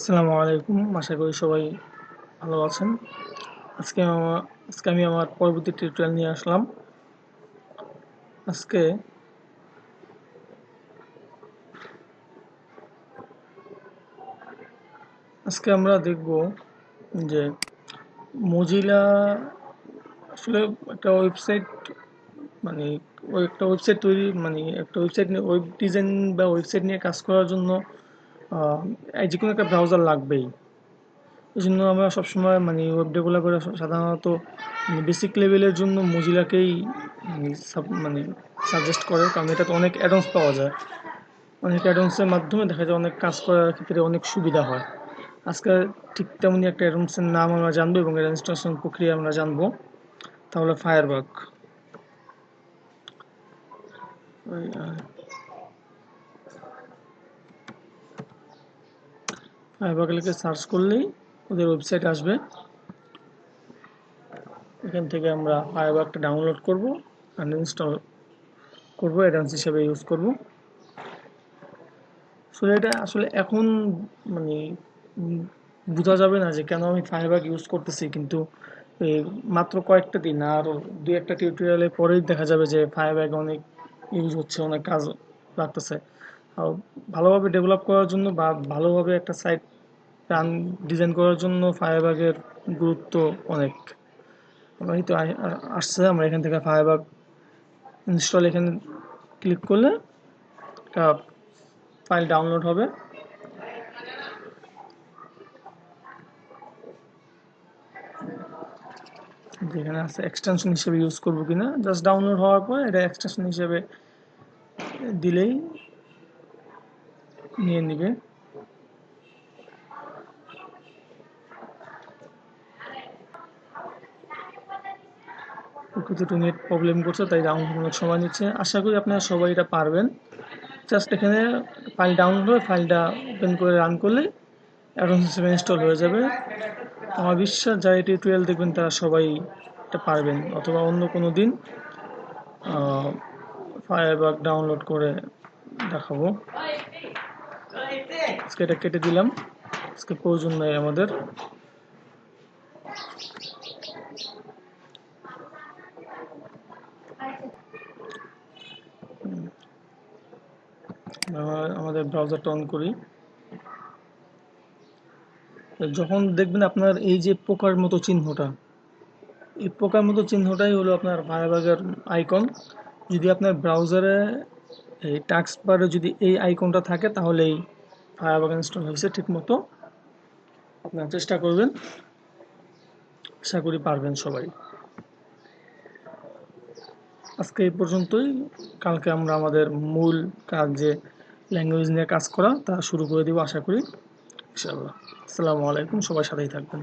আসসালামু আলাইকুম। আশা করি সবাই ভালো আছেন। আজকে আমি আমার পরবর্তী টিউটোরিয়াল নিয়ে আসলাম। আজকে আজকে আমরা দেখব যে মজিলা আসলে একটা ওয়েবসাইট মানে একটা ওয়েবসাইট তৈরি একটা ওয়েবসাইট নিয়ে ওয়েব ডিজাইন বা ওয়েবসাইট নিয়ে কাজ করার জন্য যে কোনো একটা ব্রাউজার লাগবেই। এই জন্য আমরা সবসময় ওয়েব ডেভেলপাররা সাধারণত বেসিক লেভেলের জন্য মজিলাকেই সাজেস্ট করে, কারণ এটাতে অনেক অ্যাডভান্স পাওয়া যায়। অনেক অ্যাডভান্সের মাধ্যমে দেখা যায় অনেক কাজ করার ক্ষেত্রে অনেক সুবিধা হয়। আজকে ঠিক তেমনই একটা অ্যাডভান্সের নাম আমরা জানবো এবং এর ইনস্টলেশন প্রক্রিয়া আমরা জানবো। তাহলে ফায়ারবাগ লিখে সার্চ করলেই ওদের ওয়েবসাইট আসবে। এখান থেকে আমরা ফায়ারবাগটা ডাউনলোড করব, আনইনস্টল করব, অ্যাডভান্স হিসেবে ইউজ করব। সো এটা আসলে এখন মানে বোঝা যাবে না যে কেন আমি ফায়ারবাগ ইউজ করতেছি, কিন্তু মাত্র কয়েকটা দিন আর দুই একটা টিউটোরিয়ালের পরেই দেখা যাবে যে ফায়ারবাগ অনেক ইউজ হচ্ছে, অনেক কাজ লাগতেছে। আর ভালোভাবে ডেভেলপ করার জন্য বা ভালোভাবে একটা সাইট রান ডিজাইন করার জন্য ফায়ারবাগের গুরুত্ব অনেক। আমরা তো আসছে, আমরা এখান থেকে ফায়ারবাগ ইনস্টল এখানে ক্লিক করলে একটা ফাইল ডাউনলোড হবে। যেখানে আছে এক্সটেনশন হিসেবে ইউজ করবো কিনা, জাস্ট ডাউনলোড হওয়ার পর এটা এক্সটেনশন হিসেবে দিলেই নিয়ে নিবে। একটু নেট প্রবলেম করছে, তাই ডাউনলোড অনেক সময় নিচ্ছে। আশা করি আপনারা সবাই এটা পারবেন। জাস্ট এখানে ফাইল ডাউনলোড হয়ে ফাইলটা ওপেন করে রান করলে অ্যাডভান্স হিসেবে ইনস্টল হয়ে যাবে। আমার বিশ্বাস যারা টিউটোরিয়াল দেখবেন তারা সবাই এটা পারবেন, অথবা অন্য কোনো দিন ফায়ারবাগ ডাউনলোড করে দেখাবো। আজকে এটা কেটে দিলাম, আজকে প্রয়োজন নাই আমাদের। আমাদের ব্রাউজারটা অন করি। যখন দেখবেন আপনার এই যে পোকার মতো চিহ্নটা, এই পোকার মতো চিহ্নটাই হলো আপনার ফায়ারবাগের আইকন। যদি আপনার ব্রাউজারে এই টাস্ক বারে যদি এই আইকনটা থাকে তাহলেই ফায়ারবাগ ইনস্টল হয়েছে ঠিক মতো। আপনারা চেষ্টা করবেন, আশা করি পারবেন সবাই। আজকে এই পর্যন্তই। কালকে আমরা আমাদের মূল কাজ, যে ল্যাঙ্গুয়েজ নিয়ে কাজ করা, তা শুরু করে দিব আশা করি ইনশাআল্লাহ। আসসালামু আলাইকুম, সবাই সাথেই থাকবেন।